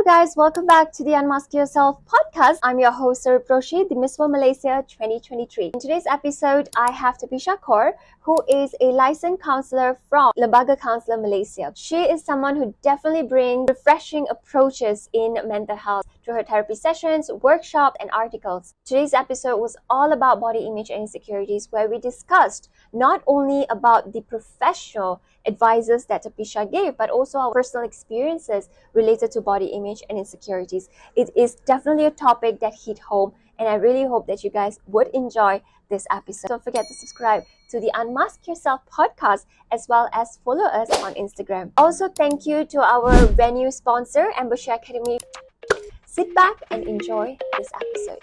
Hello guys, welcome back to the Unmask Yourself podcast. I'm your host, Sarip Roshi, the Miss World Malaysia 2023. In today's episode, I have Tapisha, who is a licensed counselor from Lembaga Counselor Malaysia. She is someone who definitely brings refreshing approaches in mental health through her therapy sessions, workshops, and articles. Today's episode was all about body image and insecurities, where we discussed not only about the professional advices that Tapisha gave, but also our personal experiences related to body image and insecurities. It is definitely a topic that hit home, and I really hope that you guys would enjoy this episode. Don't forget to subscribe to the Unmask Yourself podcast, as well as follow us on Instagram. Also, thank you to our venue sponsor, Ambushia Academy. Sit back and enjoy this episode.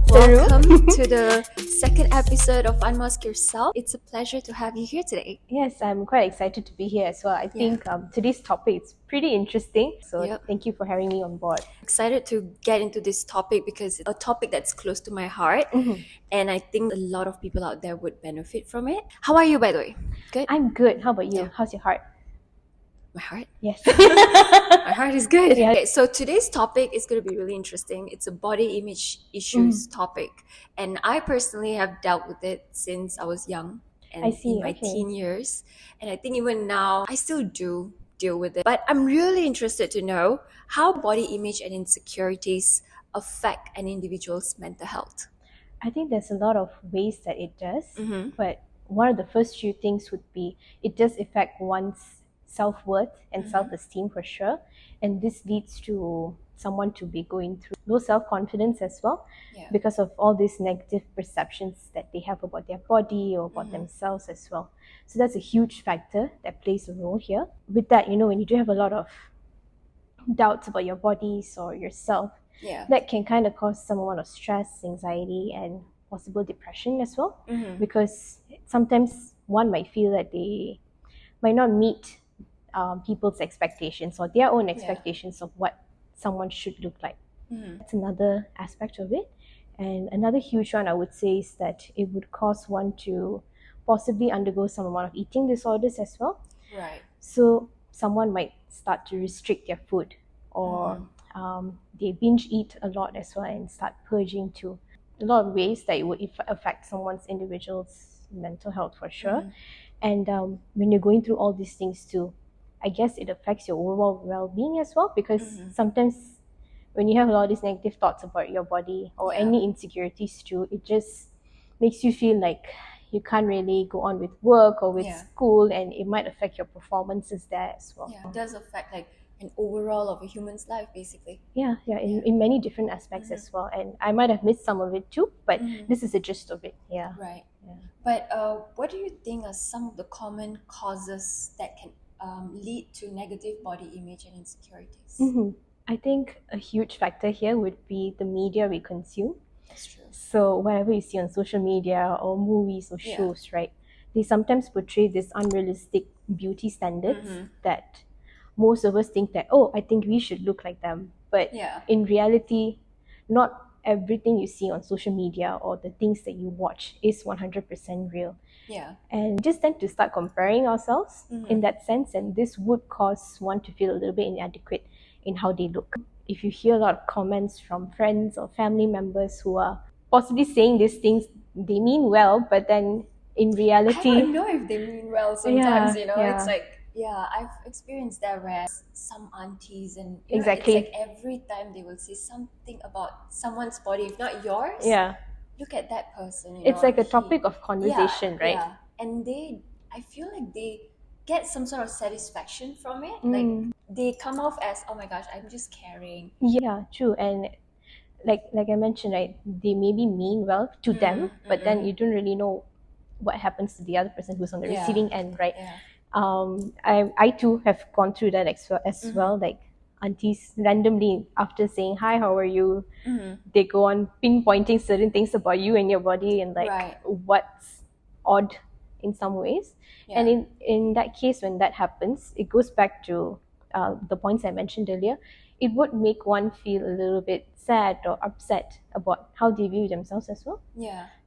Welcome to the second episode of Unmask Yourself. It's a pleasure to have you here today. Yes, I'm quite excited to be here as well. I think today's topic is pretty interesting. So thank you for having me on board. Excited to get into this topic because it's a topic that's close to my heart. And I think a lot of people out there would benefit from it. How are you, by the way? Good? I'm good. How about you? Yeah. How's your heart? My heart? Yes. My heart is good. Yeah. Okay, so today's topic is going to be really interesting. It's a body image issues topic. And I personally have dealt with it since I was young and in my teen years. And I think even now, I still do deal with it. But I'm really interested to know how body image and insecurities affect an individual's mental health. I think there's a lot of ways that it does. But one of the first few things would be it does affect one's self-worth and self-esteem for sure, and this leads to someone to be going through low self-confidence as well because of all these negative perceptions that they have about their body or about themselves as well. So that's a huge factor that plays a role here. With that, when you do have a lot of doubts about your bodies or yourself, that can kind of cause some amount of stress, anxiety, and possible depression as well, because sometimes one might feel that they might not meet people's expectations or their own expectations of what someone should look like. That's another aspect of it. And another huge one I would say is that it would cause one to possibly undergo some amount of eating disorders as well. Right. So someone might start to restrict their food, or they binge eat a lot as well and start purging to a lot of ways that it would affect someone's individual's mental health for sure. And when you're going through all these things too, I guess it affects your overall well-being as well, because sometimes when you have a lot of these negative thoughts about your body or any insecurities too, it just makes you feel like you can't really go on with work or with school, and it might affect your performances there as well. Yeah, it does affect like an overall of a human's life, basically. In many different aspects as well. And I might have missed some of it too, but this is the gist of it. Right. But what do you think are some of the common causes that can lead to negative body image and insecurities? I think a huge factor here would be the media we consume. That's true. So whatever you see on social media or movies or shows, right, they sometimes portray this unrealistic beauty standards that most of us think that, I think we should look like them. But in reality, not everything you see on social media or the things that you watch is 100% real. And we just tend to start comparing ourselves in that sense, and this would cause one to feel a little bit inadequate in how they look. If you hear a lot of comments from friends or family members who are possibly saying these things, they mean well, but then in reality, I don't know if they mean well sometimes. It's like I've experienced that where some aunties and it's like every time they will say something about someone's body, if not yours, look at that person. It's like a topic of conversation, right? And I feel like they get some sort of satisfaction from it. Like they come off as, oh my gosh, I'm just caring. Yeah, true. And like I mentioned, right, they maybe mean well to them, but then you don't really know what happens to the other person who's on the receiving end, right? I too have gone through that as well. Like aunties randomly, after saying hi, how are you, they go on pinpointing certain things about you and your body, and like what's odd in some ways. And in that case, when that happens, it goes back to the points I mentioned earlier. It would make one feel a little bit sad or upset about how they view themselves as well.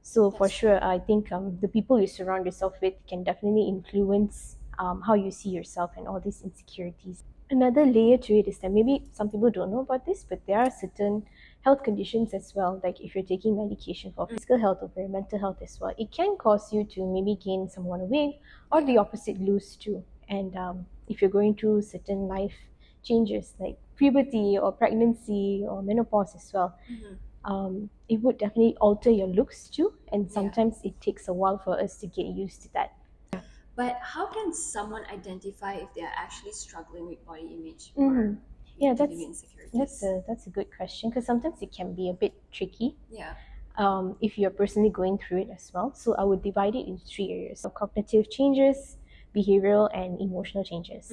So for sure, I think the people you surround yourself with can definitely influence how you see yourself and all these insecurities. Another layer to it is that maybe some people don't know about this, but there are certain health conditions as well. Like if you're taking medication for physical health or for your mental health as well, it can cause you to maybe gain some amount of weight or the opposite, lose too. And if you're going through certain life changes like puberty or pregnancy or menopause as well, it would definitely alter your looks too. And sometimes it takes a while for us to get used to that. But how can someone identify if they are actually struggling with body image Mhm. or Yeah, dealing with insecurities? that's a good question, because sometimes it can be a bit tricky Yeah. if you're personally going through it as well. So I would divide it into three areas: so cognitive changes, behavioral, and emotional changes.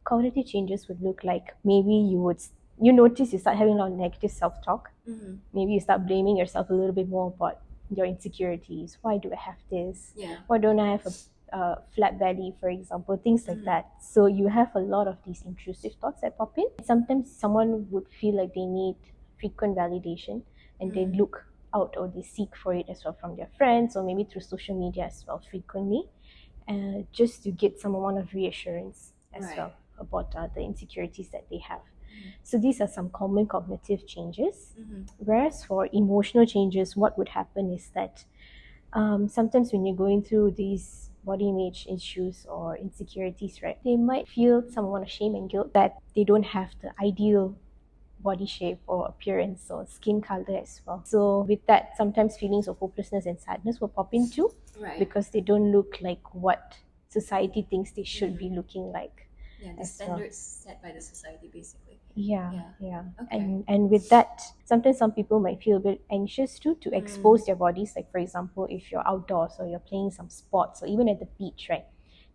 Cognitive changes would look like maybe you notice you start having a lot of negative self-talk. Maybe you start blaming yourself a little bit more about your insecurities. Why do I have this? Yeah. Why don't I have a flat belly, for example, things like that. So you have a lot of these intrusive thoughts that pop in. Sometimes someone would feel like they need frequent validation, and they look out or they seek for it as well from their friends or maybe through social media as well frequently, just to get some amount of reassurance as well about the insecurities that they have. So these are some common cognitive changes. Whereas for emotional changes, what would happen is that sometimes when you're going through these body image issues or insecurities, right, they might feel some amount of shame and guilt that they don't have the ideal body shape or appearance or skin color as well. So with that, sometimes feelings of hopelessness and sadness will pop in too, because they don't look like what society thinks they should be looking like. Yeah, the as well. standards set by the society, basically. Yeah. Okay. And with that, sometimes some people might feel a bit anxious too to expose their bodies. Like for example, if you're outdoors or you're playing some sports or even at the beach, right?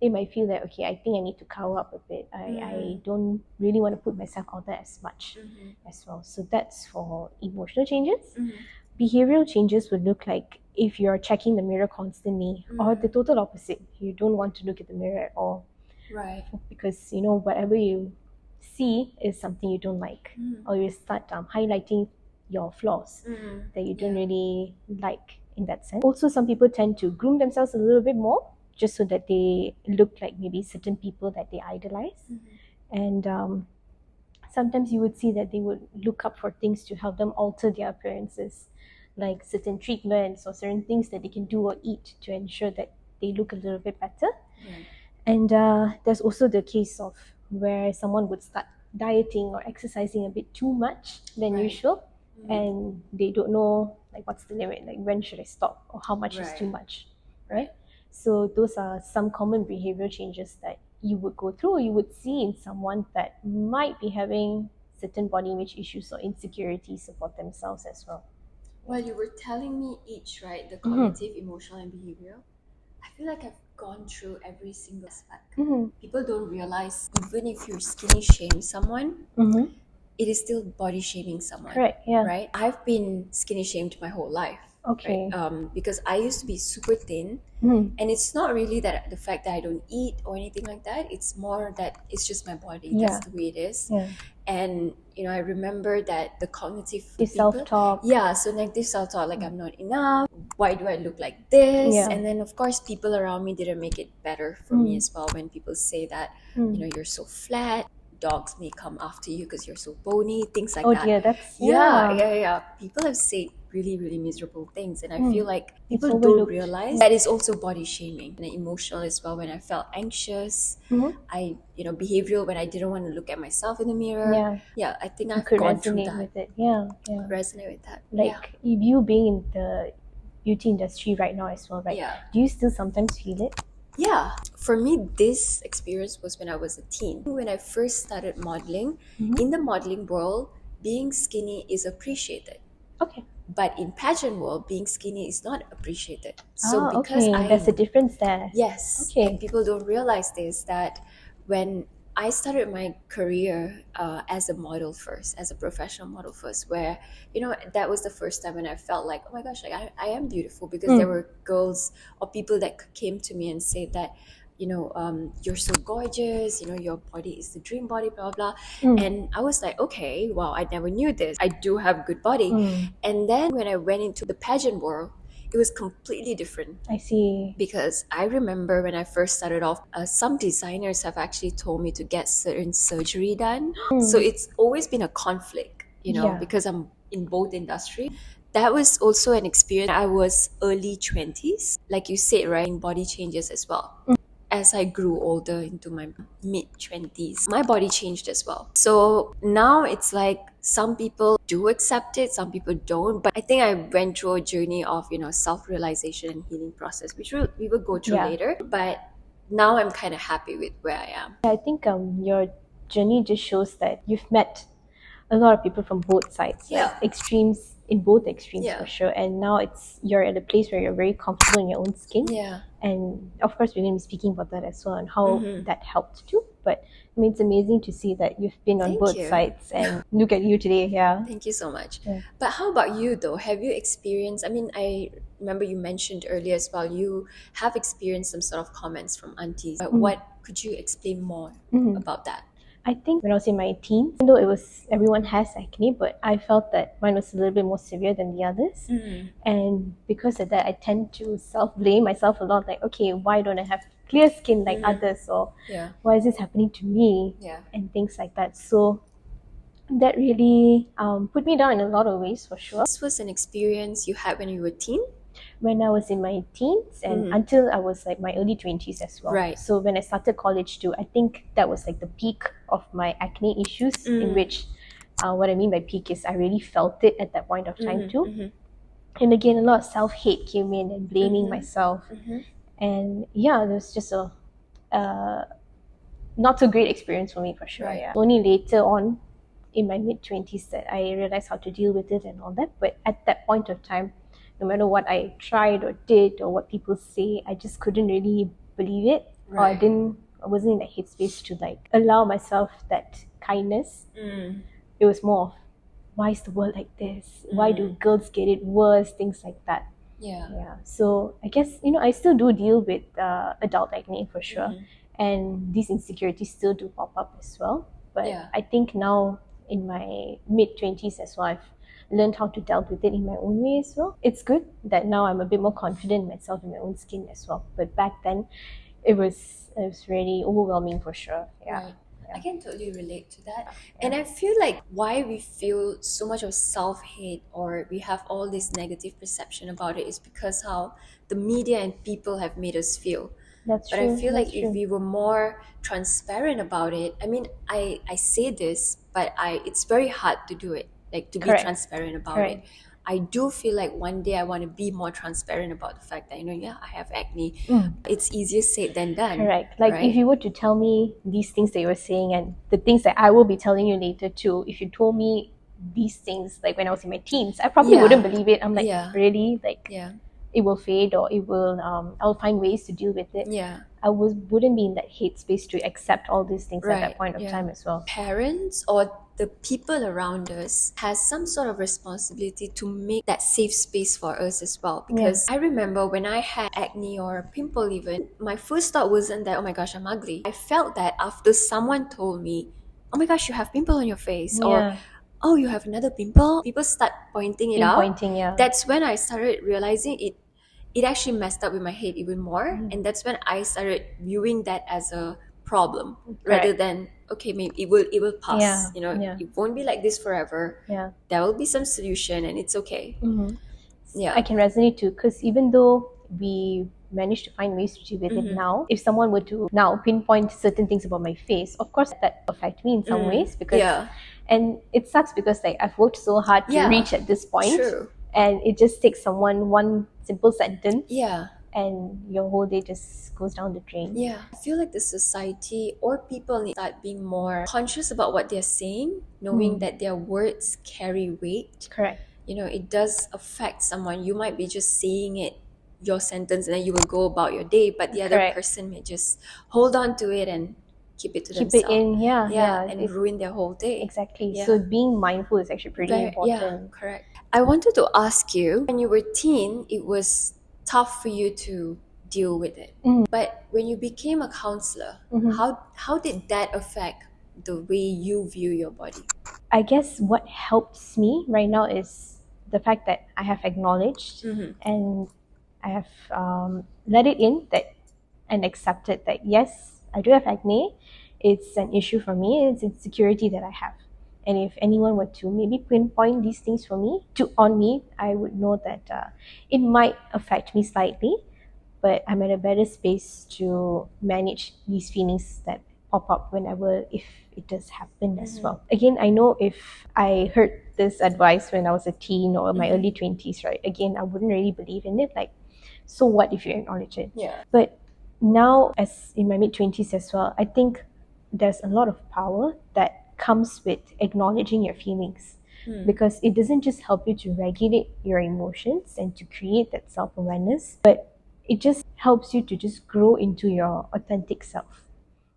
They might feel that, okay, I think I need to cover up a bit. I don't really want to put myself out there as much as well. So that's for emotional changes. Behavioral changes would look like if you're checking the mirror constantly, or the total opposite. You don't want to look at the mirror at all. Right. Because whatever you see is something you don't like, or you start highlighting your flaws that you don't really like in that sense. Also, some people tend to groom themselves a little bit more just so that they look like maybe certain people that they idolize. And sometimes you would see that they would look up for things to help them alter their appearances, like certain treatments or certain things that they can do or eat to ensure that they look a little bit better. And there's also the case of where someone would start dieting or exercising a bit too much than usual, and they don't know like what's the limit, like when should I stop or how much is too much, right? So those are some common behavioral changes that you would go through or you would see in someone that might be having certain body image issues or insecurities about themselves as well. Well, you were telling me each, right? The cognitive, emotional, and behavioral. I feel like I've gone through every single aspect. People don't realize even if you skinny shame someone, it is still body shaming someone. Correct, yeah. Right? I've been skinny shamed my whole life. Okay. Right? Because I used to be super thin, and it's not really that the fact that I don't eat or anything like that. It's more that it's just my body. That's the way it is. And I remember that the cognitive self-talk. So negative self-talk, like I'm not enough. Why do I look like this? And then of course people around me didn't make it better for me as well. When people say that you're so flat, dogs may come after you because you're so bony, things like that. Oh dear, that's People have said really, really miserable things, and I feel like people It's don't overlooked. realize that is also body shaming. And emotional as well, when I felt anxious, I behavioral when I didn't want to look at myself in the mirror. I think I've could gone through resonate that. with it. Resonate with that. Like you being in the beauty industry right now as well, right? Do you still sometimes feel it? Yeah. For me, this experience was when I was a teen. When I first started modeling, in the modeling world, being skinny is appreciated. Okay. But in pageant world, being skinny is not appreciated. So because there's a difference there. Yes. Okay. And people don't realize this, that when I started my career as a model first, as a professional model first, where, that was the first time when I felt like, oh my gosh, like I am beautiful, because there were girls or people that came to me and said that, you're so gorgeous, your body is the dream body, blah, blah. And I was like, okay, wow, I never knew this. I do have good body. And then when I went into the pageant world, it was completely different. I see. Because I remember when I first started off, some designers have actually told me to get certain surgery done. So it's always been a conflict, Yeah. because I'm in both industry. That was also an experience. I was early 20s, like you said, right? Body changes as well. As I grew older into my mid 20s, my body changed as well. So now it's like some people do accept it, some people don't. But I think I went through a journey of, self-realization and healing process, which we will go through Yeah. later. But now I'm kind of happy with where I am. I think your journey just shows that you've met a lot of people from both sides, Yeah. extremes, in both extremes Yeah. for sure. And now you're at a place where you're very comfortable in your own skin. Yeah. And of course, we're going to be speaking about that as well and how that helped too. But I mean, it's amazing to see that you've been on Thank both you. sides and look at you today. Yeah. Thank you so much. Yeah. But how about you though? Have you experienced, I remember you mentioned earlier as well, you have experienced some sort of comments from aunties. But what could you explain more about that? I think when I was in my teens, even though everyone has acne, but I felt that mine was a little bit more severe than the others. And because of that, I tend to self-blame myself a lot. Like, okay, why don't I have clear skin like others? Or why is this happening to me? And things like that. So that really put me down in a lot of ways for sure. This was an experience you had when you were a teen? When I was in my teens and until I was like my early 20s as well. Right. So when I started college too, I think that was like the peak of my acne issues, in which what I mean by peak is I really felt it at that point of time too. And again, a lot of self-hate came in and blaming myself. And yeah, it was just a not so great experience for me for sure. Right. Yeah. Only later on in my mid-20s that I realized how to deal with it and all that. But at that point of time, no matter what I tried or did or what people say, I just couldn't really believe it. Right. Or I wasn't in that headspace to like allow myself that kindness. It was more of, why is the world like this? Why do girls get it worse? Things like that. Yeah. So I guess, I still do deal with adult acne for sure. And these insecurities still do pop up as well. But I think now in my mid-20s as well, I've learned how to deal with it in my own way as well. It's good that now I'm a bit more confident in myself, in my own skin as well. But back then, it was really overwhelming for sure. Yeah. Right. I can totally relate to that. And I feel like why we feel so much of self-hate or we have all this negative perception about it is because how the media and people have made us feel. That's But true. I feel That's like if true. we were more transparent about it, I say this, but it's very hard to do it, like to Correct. be transparent about Correct. it. I do feel like one day I want to be more transparent about the fact that, I have acne. It's easier said than done. Correct. Like right? if you were to tell me these things that you were saying and the things that I will be telling you later too, if you told me these things like when I was in my teens, I probably wouldn't believe it. I'm like, really? Like it will fade or it will I'll find ways to deal with it. I wouldn't be in that hate space to accept all these things at that point of time as well. Parents or the people around us has some sort of responsibility to make that safe space for us as well. Because I remember when I had acne or a pimple even, my first thought wasn't that, oh my gosh, I'm ugly. I felt that after someone told me, oh my gosh, you have pimple on your face. Or, oh, you have another pimple. People start pointing it out. That's when I started realizing it actually messed up with my head even more. And that's when I started viewing that as a problem rather than, okay, maybe it will pass. It won't be like this forever. There will be some solution and it's okay. I can resonate too, because even though we managed to find ways to deal with it now, if someone were to now pinpoint certain things about my face, of course that affect me in some ways because and it sucks because like I've worked so hard to reach at this point. True. And it just takes someone one simple sentence and your whole day just goes down the drain. I feel like the society or people need to start being more conscious about what they're saying, knowing that their words carry weight. Correct. It does affect someone. You might be just saying it, your sentence, and then you will go about your day, but the other person may just hold on to it and keep it to themselves. Keep it in, and ruin their whole day. Exactly. So being mindful is actually pretty important. Yeah, correct. I wanted to ask you, when you were teen, it was tough for you to deal with it. But when you became a counselor, how did that affect the way you view your body? I guess what helps me right now is the fact that I have acknowledged and I have let it in that and accepted that yes, I do have acne. It's an issue for me. It's insecurity that I have. And if anyone were to maybe pinpoint these things for me on me, I would know that it might affect me slightly, but I'm at a better space to manage these feelings that pop up whenever if it does happen as well. Again, I know if I heard this advice when I was a teen or my early 20s, right? Again, I wouldn't really believe in it. Like, so what if you acknowledge it? Yeah. But now, as in my mid 20s as well, I think there's a lot of power that comes with acknowledging your feelings. Because it doesn't just help you to regulate your emotions and to create that self-awareness, but it just helps you to just grow into your authentic self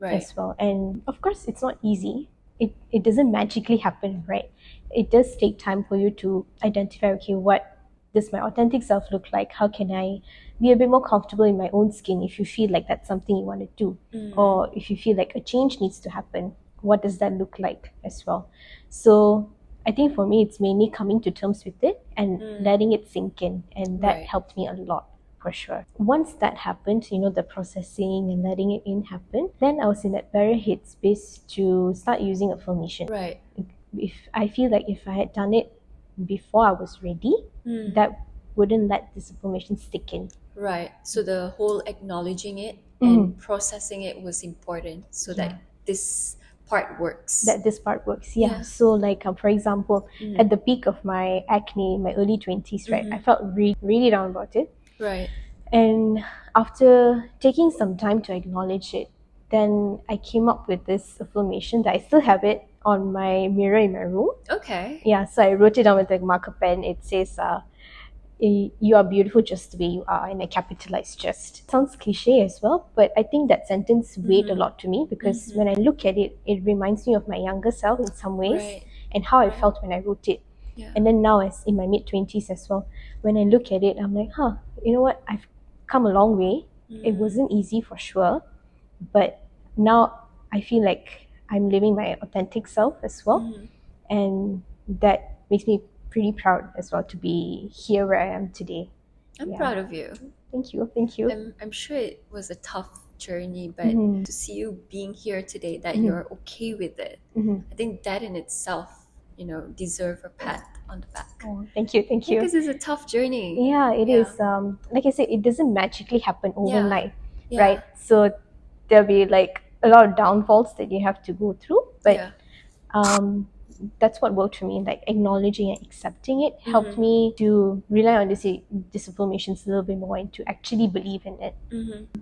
as well. And of course, it's not easy. It doesn't magically happen, right? It does take time for you to identify, okay, what does my authentic self look like? How can I be a bit more comfortable in my own skin if you feel like that's something you want to do? Or if you feel like a change needs to happen, what does that look like as well? So I think for me, it's mainly coming to terms with it and letting it sink in. And that helped me a lot, for sure. Once that happened, the processing and letting it in happen, then I was in that better headspace to start using affirmation. Right. If I feel like if I had done it before I was ready, that wouldn't let this affirmation stick in. Right. So the whole acknowledging it and processing it was important so that this part works. This part works, yeah. So like for example, at the peak of my acne in my early 20s, right, I felt really, really down about it. Right. And after taking some time to acknowledge it, then I came up with this affirmation that I still have it on my mirror in my room. Okay. Yeah, so I wrote it down with a marker pen. It says, you are beautiful just the way you are, and I capitalized just. Sounds cliche as well, but I think that sentence weighed a lot to me because when I look at it, it reminds me of my younger self in some ways and how I felt when I wrote it. Yeah. And then now, as in my mid-20s as well, when I look at it, I'm like, you know what? I've come a long way. It wasn't easy for sure, but now I feel like I'm living my authentic self as well. And that makes me pretty proud as well to be here where I am today. I'm proud of you. Thank you. I'm sure it was a tough journey, but to see you being here today, that you're okay with it, I think that in itself, deserve a pat on the back. Oh, thank you. Because it's a tough journey. Yeah, it is. Like I said, it doesn't magically happen overnight, right? So there'll be like a lot of downfalls that you have to go through, but that's what worked for me. Like acknowledging and accepting it helped me to rely on this affirmations a little bit more and to actually believe in it.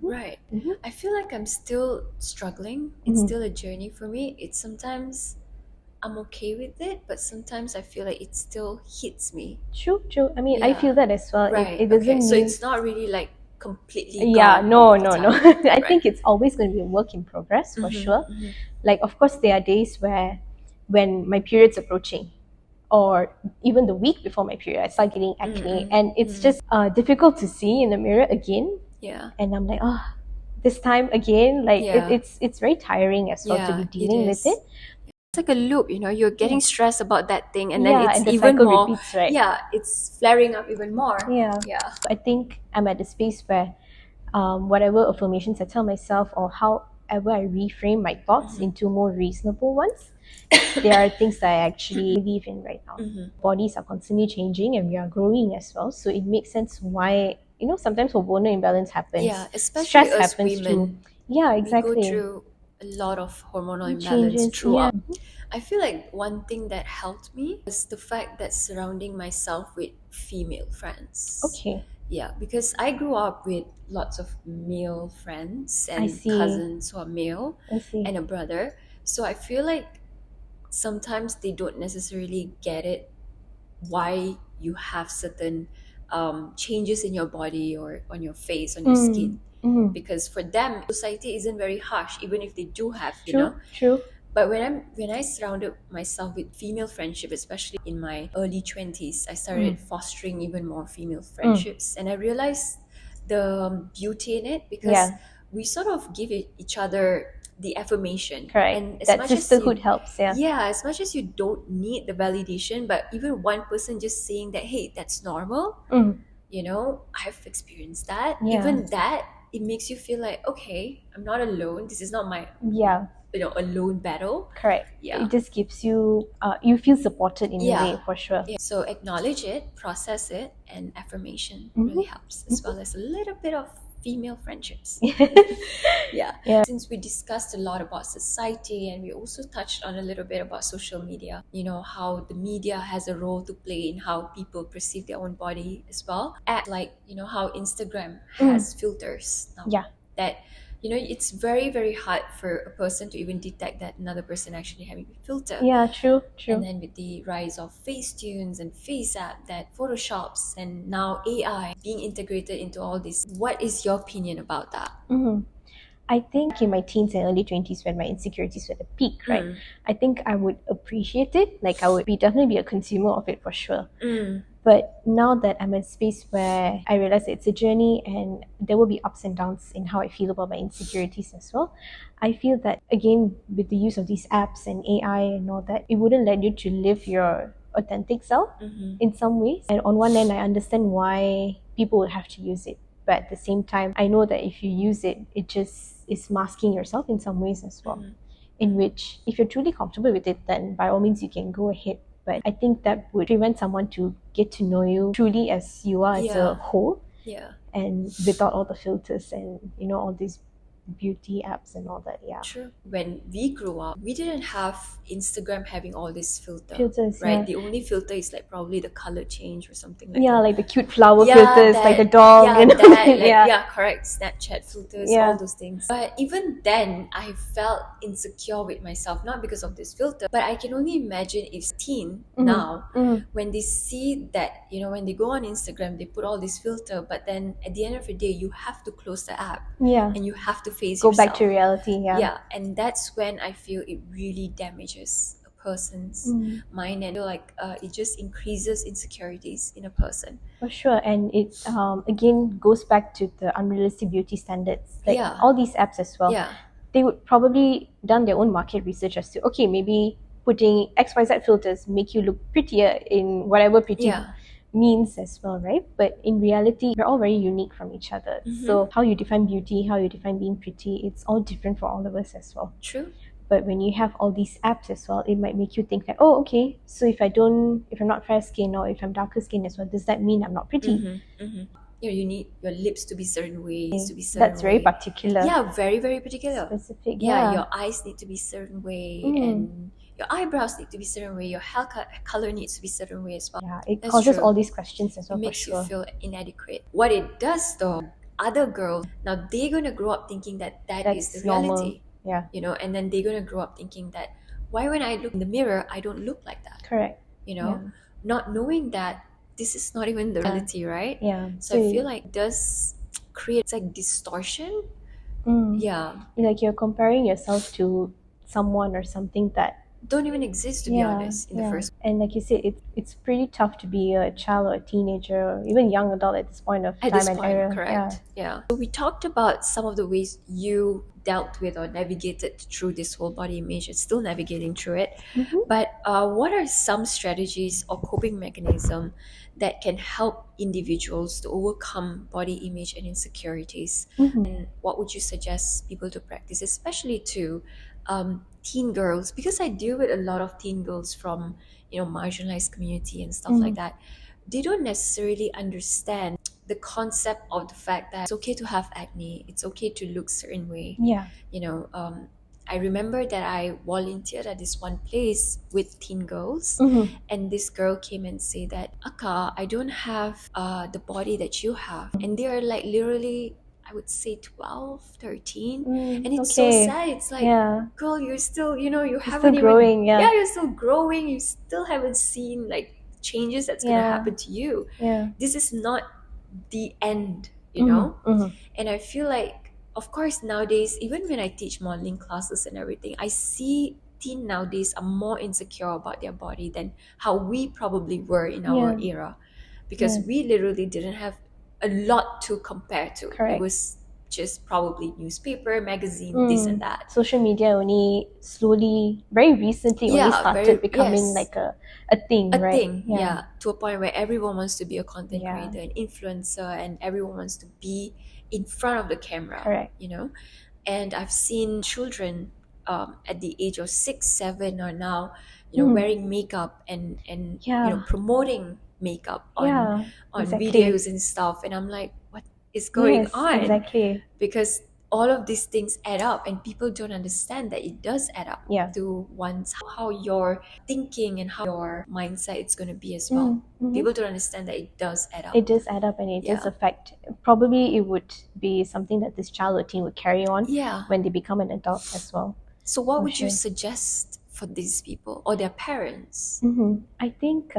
Right. I feel like I'm still struggling. It's still a journey for me. It's sometimes I'm okay with it, but sometimes I feel like it still hits me. True. I mean, I feel that as well. Right. It doesn't mean... So it's not really like completely gone. No. I Right. think it's always going to be a work in progress for sure. Like, of course, there are days when my period's approaching, or even the week before my period, I start getting acne, and it's just difficult to see in the mirror again. Yeah. And I'm like, this time again, like it's very tiring as well to be dealing with it. It's like a loop, you're getting stressed about that thing, and then it's and the even cycle more repeats, right? It's flaring up even more. I think I'm at a space where whatever affirmations I tell myself or however I reframe my thoughts into more reasonable ones, there are things that I actually believe in right now. Bodies are constantly changing and we are growing as well, so it makes sense why sometimes hormonal imbalance happens. Especially stress us happens women. too. Exactly. We go through a lot of hormonal imbalance Changes, throughout. I feel like one thing that helped me is the fact that surrounding myself with female friends. Okay. Yeah, because I grew up with lots of male friends I and see. cousins who are male I see. and a brother. So I feel like sometimes they don't necessarily get it why you have certain changes in your body or on your face, on your skin. Because for them, society isn't very harsh, even if they do have, True. But when I surrounded myself with female friendship, especially in my early 20s, I started fostering even more female friendships, and I realized the beauty in it because we sort of give each other the affirmation. Correct. And as That much sisterhood as helps. as much as you don't need the validation, but even one person just saying that, hey, that's normal. I've experienced that. Yeah. Even that, it makes you feel like, okay, I'm not alone. This is not my Yeah, a lone battle. correct. Yeah. It just gives you, you feel supported in a Yeah. way, for sure. Yeah. So acknowledge it, process it, and affirmation Mhm. really helps, as well as a little bit of female friendships. Yeah. Since we discussed a lot about society, and we also touched on a little bit about social media, how the media has a role to play in how people perceive their own body as well. Like, how Instagram has filters now. Yeah. That, it's very, very hard for a person to even detect that another person actually having a filter. Yeah, true. And then with the rise of Facetunes and FaceApp, that Photoshops, and now AI being integrated into all this, what is your opinion about that? I think in my teens and early 20s, when my insecurities were at the peak, right? I think I would appreciate it. Like, I would definitely be a consumer of it, for sure. But now that I'm in a space where I realize that it's a journey and there will be ups and downs in how I feel about my insecurities as well, I feel that, again, with the use of these apps and AI and all that, it wouldn't let you to live your authentic self in some ways. And on one end, I understand why people would have to use it. But at the same time, I know that if you use it, it just is masking yourself in some ways as well. In which, if you're truly comfortable with it, then by all means you can go ahead. But I think that would prevent someone to get to know you truly as you are as a whole, and without all the filters and all these beauty apps and all that. Yeah. True. When we grew up, we didn't have Instagram having all these Filters, right? yeah. The only filter is like probably the color change or something like Yeah, that. like the cute flower filters, like the dog. Yeah, and that, like, yeah. Correct. Snapchat filters, Yeah. all those things. But even then, I felt insecure with myself, not because of this filter, but I can only imagine if teen now, when they see that, when they go on Instagram, they put all this filter, but then at the end of the day, you have to close the app. Yeah. And you have to face Go yourself. back to reality. Yeah. And that's when I feel it really damages a person's mind, and I feel like it just increases insecurities in a person. For sure. And it again goes back to the unrealistic beauty standards. Like Yeah. all these apps as well. Yeah. They would probably done their own market research as to, okay, maybe putting XYZ filters make you look prettier in whatever pretty means as well, right? But in reality, we're all very unique from each other. So how you define beauty, how you define being pretty, it's all different for all of us as well. True. But when you have all these apps as well, it might make you think that, oh, okay, so if I'm not fair skin, or if I'm darker skin as well, does that mean I'm not pretty? You need your lips to be certain ways, to be certain That's very particular. Yeah, very, very particular. Specific. Yeah, your eyes need to be certain way, and your eyebrows need to be certain way, your hair color needs to be certain way as well. Yeah, it That's causes true. all these questions as well. It makes for sure. you feel inadequate. What it does though, other girls, now they're gonna grow up thinking that is That's the reality. normal. Yeah. And then they're gonna grow up thinking that, why when I look in the mirror, I don't look like that. Correct. Not knowing that this is not even the reality, right? Yeah. So I feel like it does create like distortion. Yeah. Like you're comparing yourself to someone or something that don't even exist, to be honest, in the first. And like you said, it's pretty tough to be a child or a teenager or even young adult at this point of time and era. Correct. Yeah. So we talked about some of the ways you dealt with or navigated through this whole body image and still navigating through it. But what are some strategies or coping mechanism that can help individuals to overcome body image and insecurities? And what would you suggest people to practice, especially to teen girls? Because I deal with a lot of teen girls from marginalized community and stuff like that. They don't necessarily understand the concept of the fact that it's okay to have acne, it's okay to look certain way. I remember that I volunteered at this one place with teen girls, and this girl came and said that, Akka, I don't have the body that you have. And they are like literally, I would say 12, 13. And it's so sad. It's like, girl, you're still, you haven't still growing, even... you're still growing. You still haven't seen like changes that's going to happen to you. This is not the end, And I feel like, of course, nowadays, even when I teach modeling classes and everything, I see teen nowadays are more insecure about their body than how we probably were in our era, because we literally didn't have a lot to compare to. Correct. It was just probably newspaper, magazine, this and that. Social media only slowly, very recently, only started becoming like a thing, right? To a point where everyone wants to be a content Yeah. creator, an influencer, and everyone wants to be in front of the camera. Correct. You know, and I've seen children at the age of 6, 7 are now, wearing makeup and promoting makeup on exactly. videos and stuff, and I'm like, what is going on? Exactly. Because all of these things add up, and people don't understand that it does add up to how your thinking and how your mindset is going to be as well. People don't understand that it does add up. It does add up, and it does affect. Probably it would be something that this child or teen would carry on when they become an adult as well. So what would you suggest for these people or their parents? I think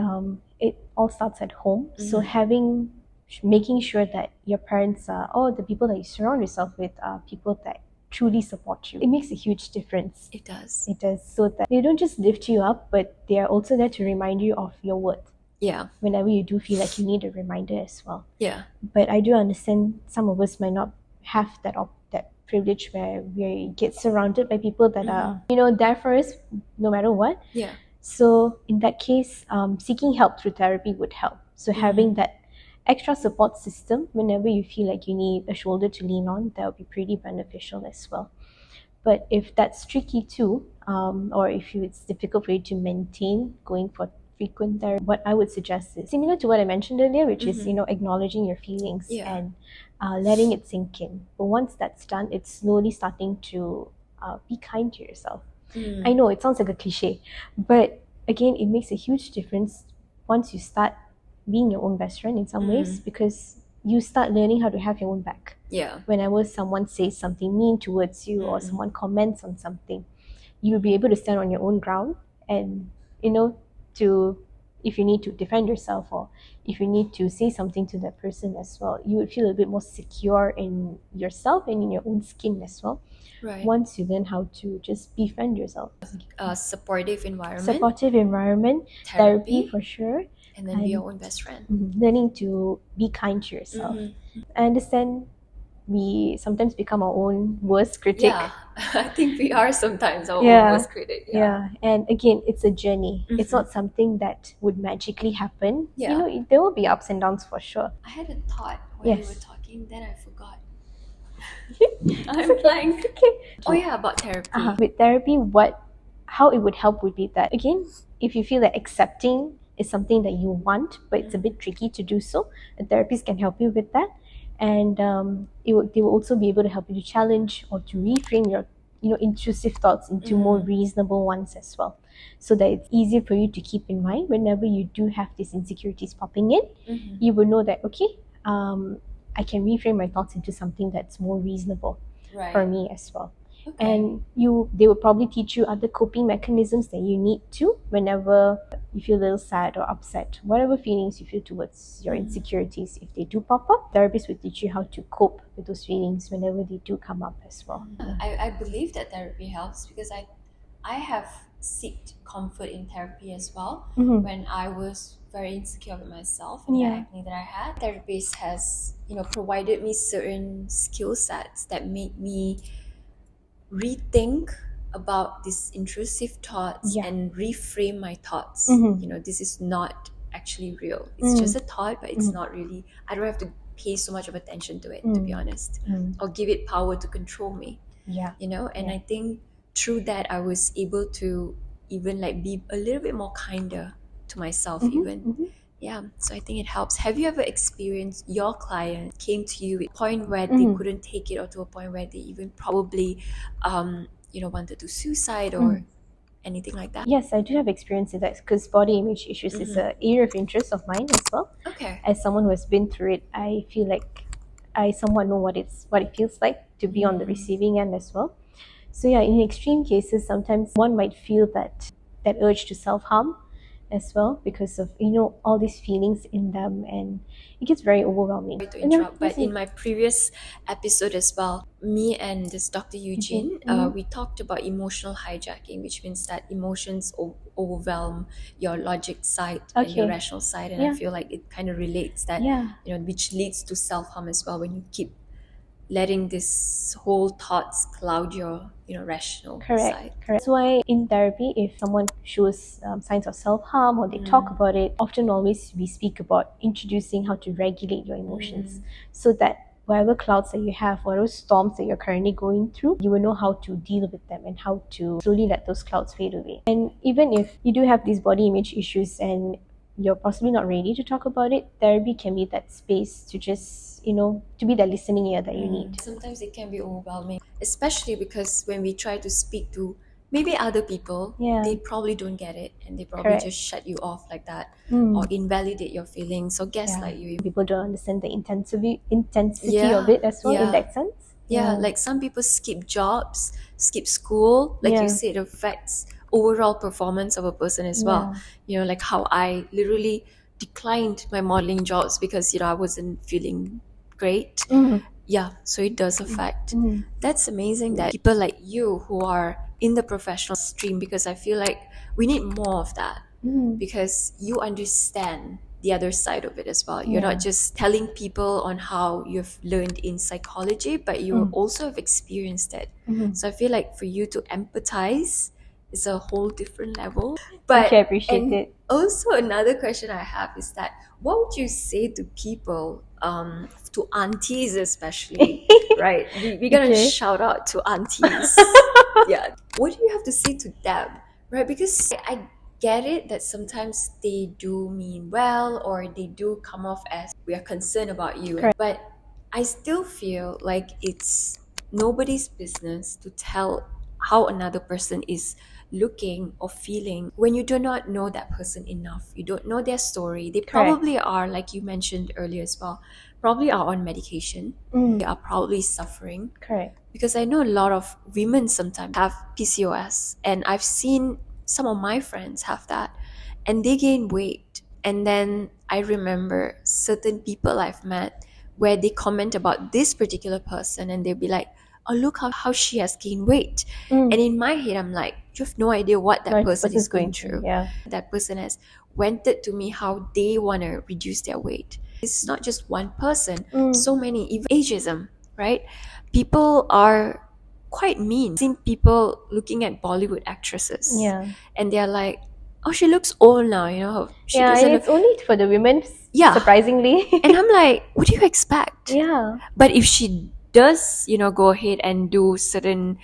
it all starts at home. So making sure that your parents are, or the people that you surround yourself with, are people that truly support you. It makes a huge difference. It does. It does. So that they don't just lift you up, but they are also there to remind you of your worth. Yeah. Whenever you do feel like you need a reminder as well. Yeah. But I do understand some of us might not have that privilege where we get surrounded by people that are, there for us no matter what. Yeah. So in that case, seeking help through therapy would help. So having that extra support system whenever you feel like you need a shoulder to lean on, that would be pretty beneficial as well. But if that's tricky too, or if it's difficult for you to maintain going for frequent therapy, what I would suggest is similar to what I mentioned earlier, which is acknowledging your feelings and letting it sink in. But once that's done, it's slowly starting to be kind to yourself. I know it sounds like a cliche, but again, it makes a huge difference once you start being your own best friend in some ways, because you start learning how to have your own back. Yeah. Whenever someone says something mean towards you or someone comments on something, you will be able to stand on your own ground and, if you need to defend yourself or if you need to say something to that person as well, you would feel a bit more secure in yourself and in your own skin as well. Right. Once you learn how to just befriend yourself. Supportive environment. Therapy for sure. And then be your own best friend. Learning to be kind to yourself. I understand we sometimes become our own worst critic. Yeah, I think we are sometimes our own worst critic. Yeah, and again, it's a journey. It's not something that would magically happen. Yeah. There will be ups and downs for sure. I had a thought when you were talking, then I forgot. I'm blank. Oh yeah, about therapy. With therapy, how it would help would be that, again, if you feel that accepting is something that you want, but it's a bit tricky to do so, a therapist can help you with that. And they will also be able to help you to challenge or to reframe your intrusive thoughts into more reasonable ones as well, so that it's easier for you to keep in mind whenever you do have these insecurities popping in. You will know that, okay, I can reframe my thoughts into something that's more reasonable for me as well. Okay. And they will probably teach you other coping mechanisms that you need to whenever you feel a little sad or upset, whatever feelings you feel towards your insecurities. If they do pop up, therapists will teach you how to cope with those feelings whenever they do come up as well. I believe that therapy helps because I have sought comfort in therapy as well. When I was very insecure with myself and the acne that I had, therapist has provided me certain skill sets that made me rethink about these intrusive thoughts and reframe my thoughts. This is not actually real. It's just a thought, but it's not really. I don't have to pay so much of attention to it, to be honest, or give it power to control me. And I think through that I was able to even be a little bit more kinder to myself even. So I think it helps. Have you ever experienced your client came to you at a point where they couldn't take it, or to a point where they even probably wanted to suicide or anything like that? Yes, I do have experience with that, because body image issues is an area of interest of mine as well. Okay. As someone who has been through it, I feel like I somewhat know what it feels like to be on the receiving end as well. So in extreme cases, sometimes one might feel that urge to self-harm as well, because of all these feelings in them, and it gets very overwhelming. Sorry to interrupt, but in my previous episode as well, me and this Dr. Eugene, we talked about emotional hijacking, which means that emotions overwhelm your logic side and your rational side, and I feel like it kind of relates that which leads to self-harm as well, when you keep letting this whole thoughts cloud your rational side. Correct. That's why in therapy, if someone shows signs of self-harm or they talk about it, often always we speak about introducing how to regulate your emotions so that whatever clouds that you have, whatever storms that you're currently going through, you will know how to deal with them and how to slowly let those clouds fade away. And even if you do have these body image issues and you're possibly not ready to talk about it, therapy can be that space to just, to be that listening ear that you need. Sometimes it can be overwhelming, especially because when we try to speak to maybe other people, they probably don't get it and they probably just shut you off like that or invalidate your feelings or gaslight you. People don't understand the intensity of it as well in that sense. Like some people skip jobs, skip school, like you said, it affects overall performance of a person as well. Like how I literally declined my modeling jobs because I wasn't feeling great. So it does affect. That's amazing that people like you who are in the professional stream, because I feel like we need more of that because you understand the other side of it as well. You're not just telling people on how you've learned in psychology, but you also have experienced it. So I feel like for you to empathize is a whole different level. But I appreciate it. Also, another question I have is that what would you say to people, to aunties especially, right? We're gonna shout out to aunties. What do you have to say to them, right? Because I get it that sometimes they do mean well or they do come off as we are concerned about you. Correct. But I still feel like it's nobody's business to tell how another person is looking or feeling when you do not know that person enough. You don't know their story. They probably are, like you mentioned earlier as well, probably are on medication. They are probably suffering. Correct. Because I know a lot of women sometimes have PCOS, and I've seen some of my friends have that, and they gain weight. And then I remember certain people I've met where they comment about this particular person and they'll be like, oh, look how she has gained weight. And in my head, I'm like, you have no idea what that person is going through. That person has vented to me how they want to reduce their weight. It's not just one person, so many, even ageism, right? People are quite mean. I've seen people looking at Bollywood actresses and they're like, oh, she looks old now, she doesn't and it's only for the women, surprisingly. And I'm like, what do you expect? But if she does, go ahead and do certain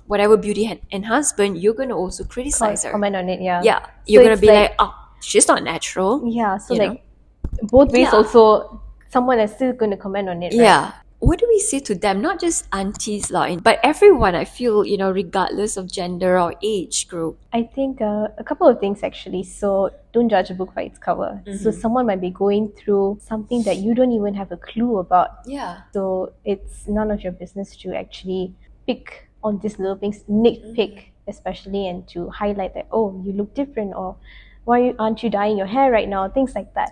whatever beauty enhancement, you're going to also criticize her. Comment on it, you're going to be like, oh, she's not natural. So like both ways also, someone is still going to comment on it, right? What do we say to them? Not just aunties, but everyone, I feel, regardless of gender or age group. I think a couple of things actually. So don't judge a book by its cover. So someone might be going through something that you don't even have a clue about. So it's none of your business to actually pick on these little things, nitpick especially, and to highlight that, oh, you look different, or why aren't you dyeing your hair right now? Things like that.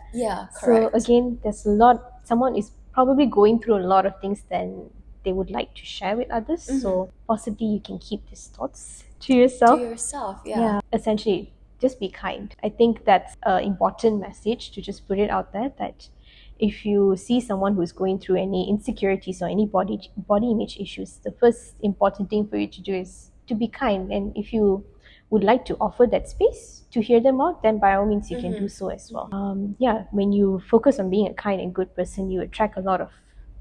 So again, there's a lot, someone is probably going through a lot of things than they would like to share with others. So possibly you can keep these thoughts to yourself. Essentially, just be kind. I think that's an important message to just put it out there, that if you see someone who's going through any insecurities or any body image issues, the first important thing for you to do is to be kind. And if you would like to offer that space to hear them out, then by all means you can do so as well. When you focus on being a kind and good person, you attract a lot of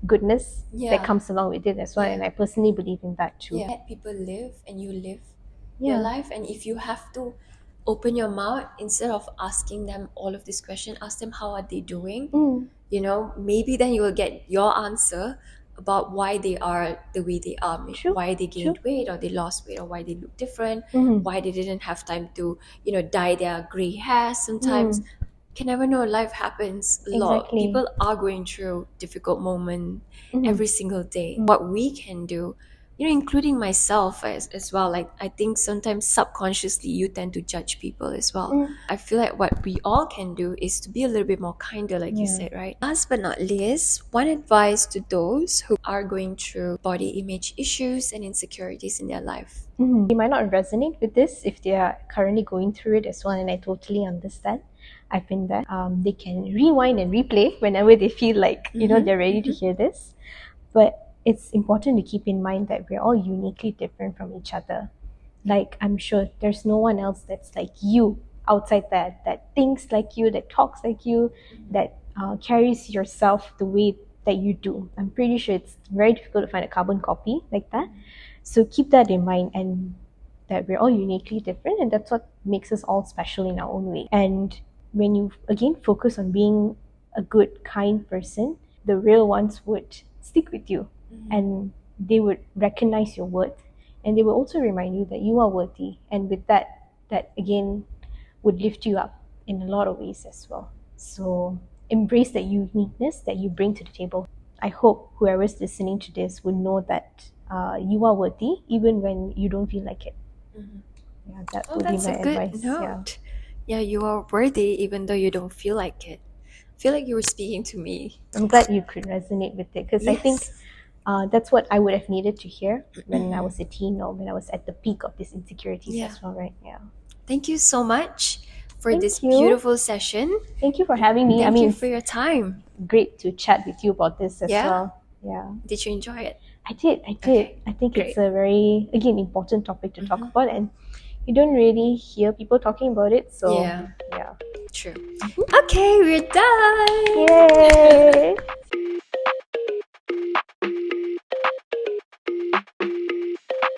goodness that comes along with it as well. And I personally believe in that too. Let people live and you live your life. And if you have to open your mouth, instead of asking them all of these questions, ask them how are they doing. Maybe then you will get your answer about why they are the way they are, why they gained weight or they lost weight, or why they look different, why they didn't have time to dye their gray hair sometimes. Can never know, life happens a lot. People are going through difficult moments every single day. What we can do, including myself as well, like I think sometimes subconsciously you tend to judge people as well. I feel like what we all can do is to be a little bit more kinder, like you said, right? Last but not least, one advice to those who are going through body image issues and insecurities in their life. They might not resonate with this if they are currently going through it as well, and I totally understand. I've been there. They can rewind and replay whenever they feel like they're ready to hear this. But it's important to keep in mind that we're all uniquely different from each other. Like, I'm sure there's no one else that's like you outside that thinks like you, that talks like you, that carries yourself the way that you do. I'm pretty sure it's very difficult to find a carbon copy like that. So keep that in mind, and that we're all uniquely different, and that's what makes us all special in our own way. And when you again focus on being a good, kind person, the real ones would stick with you, and they would recognize your worth, and they will also remind you that you are worthy. And with that, that again would lift you up in a lot of ways as well. So embrace that uniqueness that you bring to the table. I hope whoever's listening to this would know that you are worthy even when you don't feel like it. Yeah, that would be That's my a good advice. note. Yeah, you are worthy even though you don't feel like it. I feel like you were speaking to me. I'm glad you could resonate with it, because I think that's what I would have needed to hear when I was a teen, or when I was at the peak of these insecurities as well, right? Yeah. Thank you so much for Thank this you. beautiful session. Thank you for having me. Thank you for your time. Great to chat with you about this as well. Yeah. Did you enjoy it? I did. Okay, I think great. it's a very, again, important topic to talk about, and you don't really hear people talking about it. So Yeah. yeah. True. Okay, we're done. Yay!